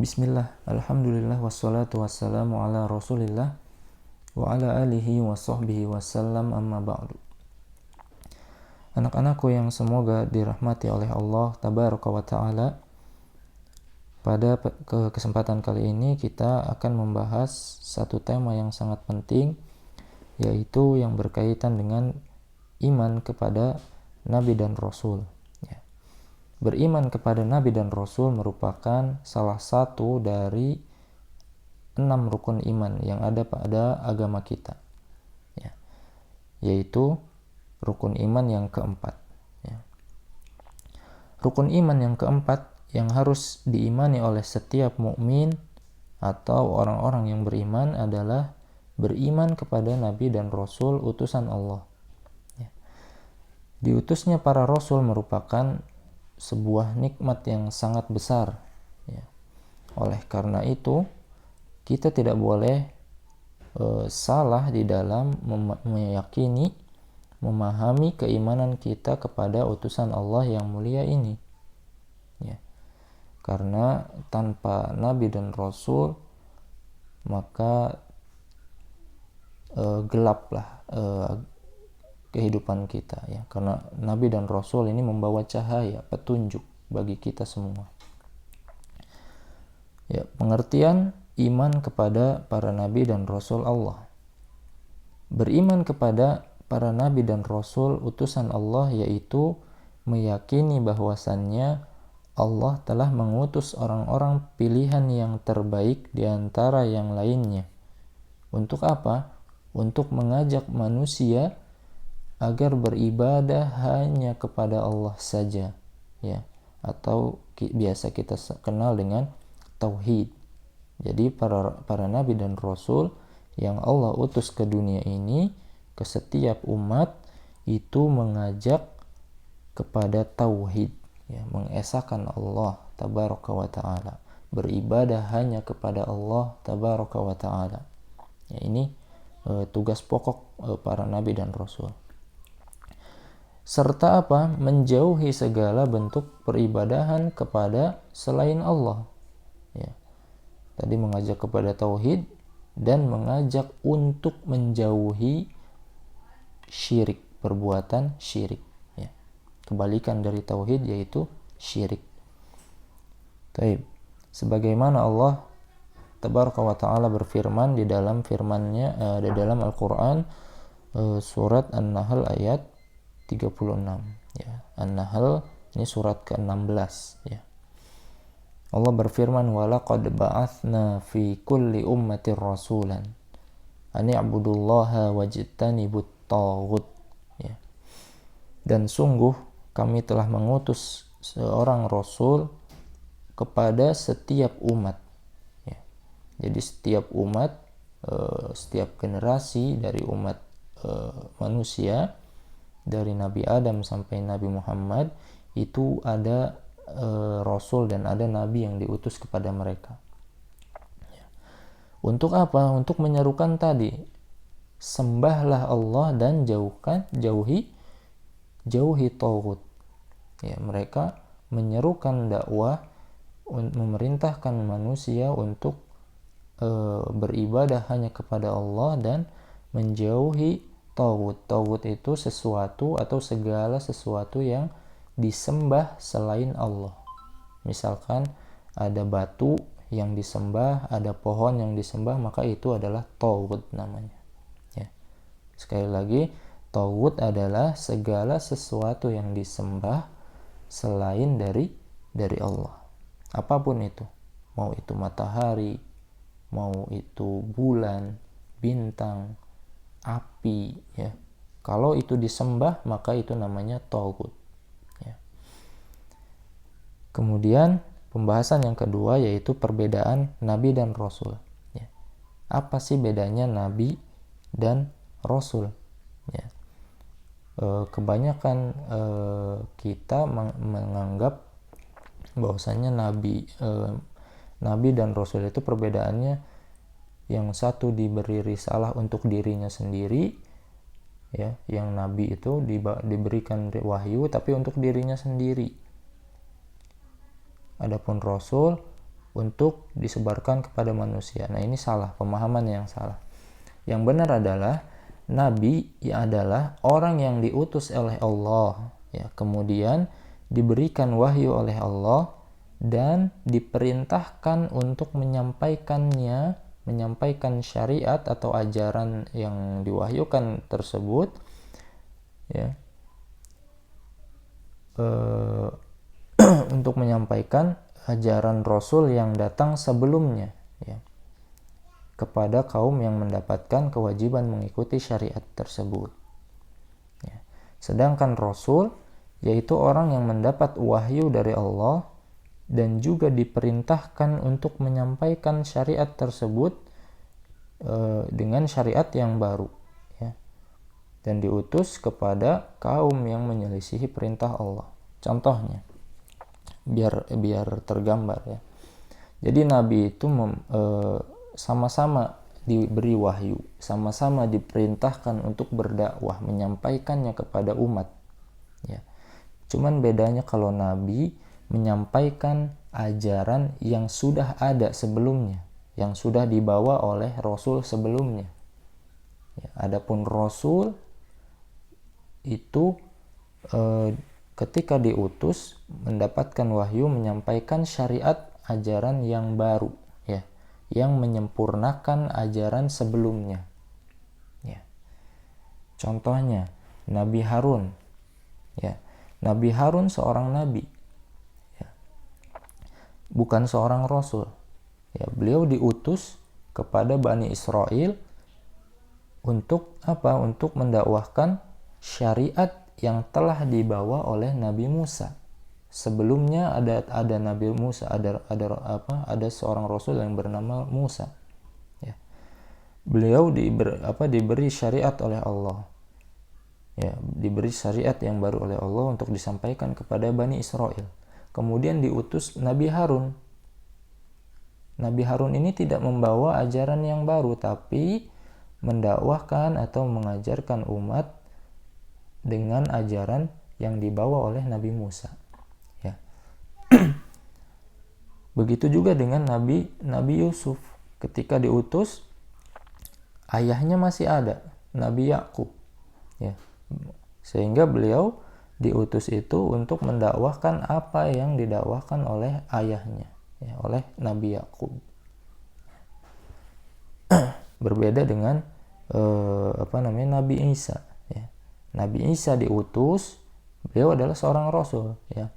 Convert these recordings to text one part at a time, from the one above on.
Bismillah, alhamdulillah, wassalatu wassalamu ala rasulillah wa ala alihi wa sahbihi wassalam, amma ba'du. Anak-anakku yang semoga dirahmati oleh Allah tabaraka wa ta'ala, pada kesempatan kali ini kita akan membahas satu tema yang sangat penting, yaitu yang berkaitan dengan iman kepada Nabi dan Rasul. Beriman kepada Nabi dan Rasul merupakan salah satu dari 6 rukun iman yang ada pada agama kita, yaitu rukun iman yang keempat. Rukun iman yang keempat yang harus diimani oleh setiap mukmin atau orang-orang yang beriman adalah beriman kepada Nabi dan Rasul utusan Allah. Diutusnya para Rasul merupakan sebuah nikmat yang sangat besar. Oleh karena itu, kita tidak boleh salah di dalam meyakini, memahami keimanan kita kepada utusan Allah yang mulia ini. Karena tanpa Nabi dan Rasul, maka gelaplah kehidupan kita, karena Nabi dan Rasul ini membawa cahaya, petunjuk bagi kita semua. Pengertian iman kepada para Nabi dan Rasul Allah. Beriman kepada para Nabi dan Rasul utusan Allah yaitu meyakini bahwasannya Allah telah mengutus orang-orang pilihan yang terbaik di antara yang lainnya. Untuk apa? Untuk mengajak manusia agar beribadah hanya kepada Allah saja, atau biasa kita kenal dengan tauhid. Jadi para nabi dan rasul yang Allah utus ke dunia ini, ke setiap umat, itu mengajak kepada tauhid, mengesahkan Allah tabaraka wa ta'ala, beribadah hanya kepada Allah tabaraka wa ta'ala. Ini tugas pokok para nabi dan rasul. Serta apa? Menjauhi segala bentuk peribadahan kepada selain Allah. Tadi mengajak kepada tauhid dan mengajak untuk menjauhi syirik, perbuatan syirik. Kebalikan dari tauhid yaitu syirik. Baik. Sebagaimana Allah tabaraka wa ta'ala berfirman di dalam firman-Nya di dalam Al-Qur'an, surat An-Nahl ayat 36. An-Nahl ini surat ke-16. Allah berfirman, walaqad ba'atsna fi kulli ummatin rasulan an i'budullaha wajtanibut taghut. Dan sungguh kami telah mengutus seorang rasul kepada setiap umat. Jadi setiap umat, setiap generasi dari umat manusia, dari Nabi Adam sampai Nabi Muhammad, itu ada Rasul dan ada Nabi yang diutus kepada mereka. Untuk apa? Untuk menyerukan tadi, sembahlah Allah dan jauhi tauhid. Mereka menyerukan dakwah, memerintahkan manusia untuk beribadah hanya kepada Allah dan menjauhi tauhid. Tauhid itu sesuatu atau segala sesuatu yang disembah selain Allah. Misalkan ada batu yang disembah, ada pohon yang disembah, maka itu adalah tauhid namanya. Sekali lagi, tauhid adalah segala sesuatu yang disembah selain dari Allah. Apapun itu, mau itu matahari, mau itu bulan, bintang, api, kalau itu disembah maka itu namanya tauhid. Kemudian pembahasan yang kedua yaitu perbedaan nabi dan rasul. Apa sih bedanya nabi dan rasul? Kebanyakan kita menganggap bahwasanya nabi dan rasul itu perbedaannya, yang satu diberi risalah untuk dirinya sendiri, yang nabi itu diberikan wahyu tapi untuk dirinya sendiri. Adapun rasul untuk disebarkan kepada manusia. Nah, ini salah, pemahaman yang salah. Yang benar adalah nabi adalah orang yang diutus oleh Allah, ya, kemudian diberikan wahyu oleh Allah dan diperintahkan untuk menyampaikan syariat atau ajaran yang diwahyukan tersebut, ya, untuk menyampaikan ajaran Rasul yang datang sebelumnya, ya, kepada kaum yang mendapatkan kewajiban mengikuti syariat tersebut. Ya. Sedangkan Rasul yaitu orang yang mendapat wahyu dari Allah dan juga diperintahkan untuk menyampaikan syariat tersebut dengan syariat yang baru, ya, dan diutus kepada kaum yang menyelisihi perintah Allah. Contohnya, biar tergambar, ya. Jadi nabi itu sama-sama diberi wahyu, sama-sama diperintahkan untuk berdakwah, menyampaikannya kepada umat, ya. Cuman bedanya kalau nabi menyampaikan ajaran yang sudah ada sebelumnya, yang sudah dibawa oleh Rasul sebelumnya, ya. Adapun Rasul itu ketika diutus mendapatkan wahyu menyampaikan syariat ajaran yang baru, ya, yang menyempurnakan ajaran sebelumnya, ya. Contohnya Nabi Harun, ya. Nabi Harun seorang nabi, ya, bukan seorang rasul, ya. Beliau diutus kepada Bani Israel untuk apa? Untuk mendakwahkan syariat yang telah dibawa oleh Nabi Musa. Sebelumnya ada Nabi Musa, ada seorang rasul yang bernama Musa, ya. Beliau diberi syariat oleh Allah, ya, diberi syariat yang baru oleh Allah untuk disampaikan kepada Bani Israel. Kemudian diutus Nabi Harun. Nabi Harun ini tidak membawa ajaran yang baru, tapi mendakwahkan atau mengajarkan umat dengan ajaran yang dibawa oleh Nabi Musa, ya. Begitu juga dengan Nabi Yusuf, ketika diutus ayahnya masih ada, Nabi Yakub, ya. Sehingga beliau diutus itu untuk mendakwahkan apa yang didakwahkan oleh ayahnya, ya, oleh Nabi Yakub. Berbeda dengan Nabi Isa, ya. Nabi Isa diutus, beliau adalah seorang rasul, ya.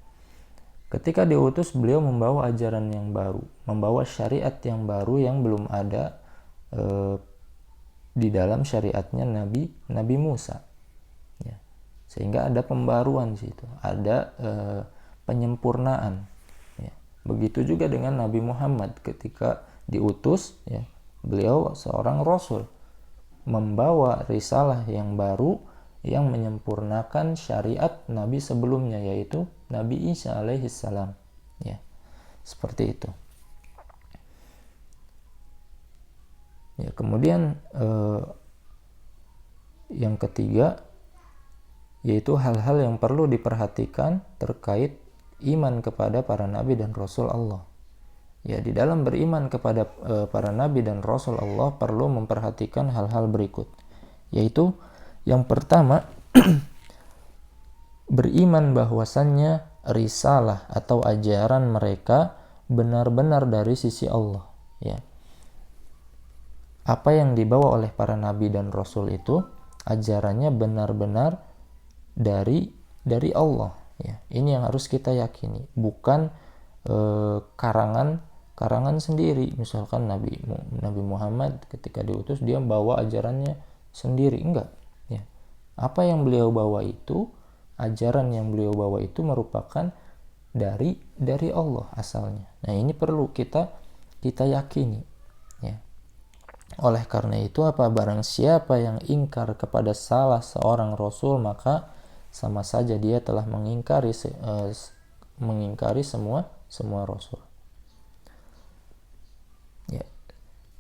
Ketika diutus beliau membawa ajaran yang baru, membawa syariat yang baru yang belum ada di dalam syariatnya Nabi Musa, ya. Sehingga ada pembaruan di situ, ada penyempurnaan, ya. Begitu juga dengan Nabi Muhammad, ketika diutus, ya, beliau seorang rasul membawa risalah yang baru yang menyempurnakan syariat Nabi sebelumnya, yaitu Nabi Isa alaihissalam, ya. Seperti itu, ya. Kemudian yang ketiga yaitu hal-hal yang perlu diperhatikan terkait iman kepada para nabi dan rasul Allah. Ya, di dalam beriman kepada para nabi dan rasul Allah perlu memperhatikan hal-hal berikut, yaitu yang pertama, beriman bahwasannya risalah atau ajaran mereka benar-benar dari sisi Allah, ya. Apa yang dibawa oleh para nabi dan rasul itu ajarannya benar-benar dari Allah, ya. Ini yang harus kita yakini, bukan karangan sendiri. Misalkan Nabi Muhammad ketika diutus dia bawa ajarannya sendiri, enggak, ya. Apa yang beliau bawa itu, ajaran yang beliau bawa itu merupakan dari Allah asalnya. Nah, ini perlu kita yakini, ya. Oleh karena itu, barang siapa yang ingkar kepada salah seorang rasul, maka sama saja dia telah mengingkari semua rasul, ya.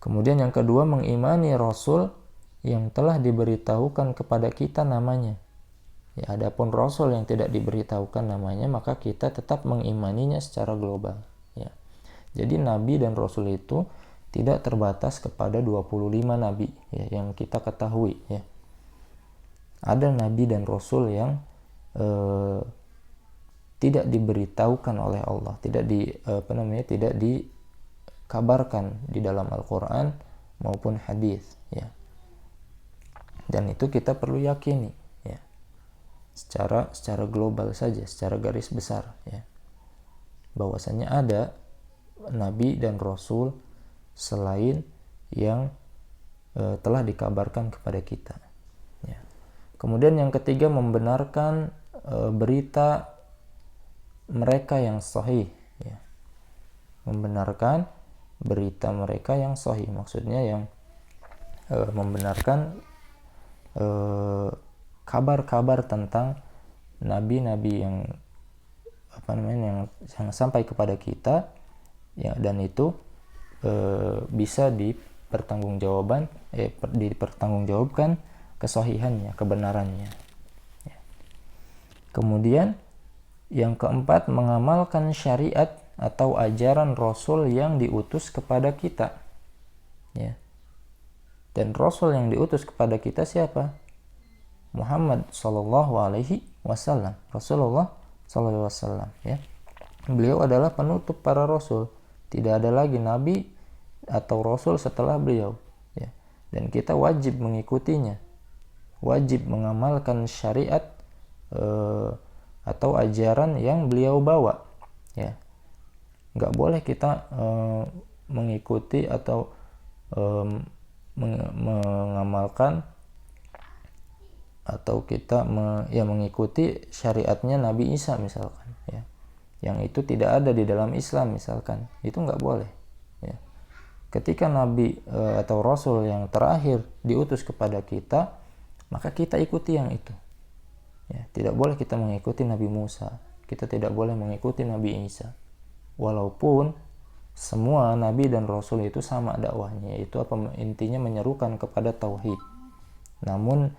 Kemudian yang kedua, mengimani rasul yang telah diberitahukan kepada kita namanya. Ya, adapun rasul yang tidak diberitahukan namanya, maka kita tetap mengimaninya secara global, ya. Jadi nabi dan rasul itu tidak terbatas kepada 25 nabi ya, yang kita ketahui ya. Ada nabi dan rasul yang tidak diberitahukan oleh Allah, tidak dikabarkan di dalam Al-Qur'an maupun hadis ya. Dan itu kita perlu yakini ya. Secara global saja, secara garis besar ya. Bahwasanya ada nabi dan rasul selain yang telah dikabarkan kepada kita ya. Kemudian yang ketiga, membenarkan berita mereka yang sahih ya. Membenarkan berita mereka yang sahih, maksudnya yang membenarkan kabar-kabar tentang nabi-nabi yang yang sampai kepada kita ya, dan itu bisa dipertanggungjawabkan kesahihannya, kebenarannya ya. Kemudian yang keempat, mengamalkan syariat atau ajaran Rasul yang diutus kepada kita ya. Dan Rasul yang diutus kepada kita siapa? Muhammad sallallahu alaihi wasallam, Rasulullah sallallahu alaihi wasallam ya. Beliau adalah penutup para rasul. Tidak ada lagi nabi atau rasul setelah beliau ya. Dan kita wajib mengikutinya. Wajib mengamalkan syariat atau ajaran yang beliau bawa ya. Nggak boleh kita mengikuti atau mengamalkan atau kita mengikuti syariatnya Nabi Isa misalkan ya, yang itu tidak ada di dalam Islam misalkan, itu nggak boleh ya. Ketika Nabi atau Rasul yang terakhir diutus kepada kita, maka kita ikuti yang itu ya. Tidak boleh kita mengikuti Nabi Musa, kita tidak boleh mengikuti Nabi Isa, walaupun semua nabi dan rasul itu sama dakwahnya, yaitu intinya menyerukan kepada tauhid. Namun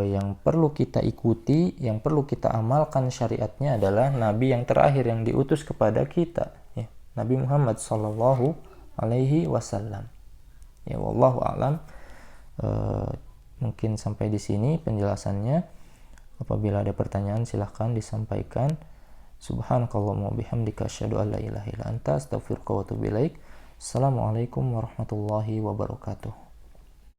yang perlu kita ikuti, yang perlu kita amalkan syariatnya adalah nabi yang terakhir yang diutus kepada kita ya, Nabi Muhammad sallallahu alaihi wasallam ya. Wallahu a'lam. Mungkin sampai di sini penjelasannya. Apabila ada pertanyaan silahkan disampaikan. Subhanakallahumma bihamdika asyhadu an la ilaha illa anta astaghfiruka wa atubu ilaik. Assalamualaikum warahmatullahi wabarakatuh.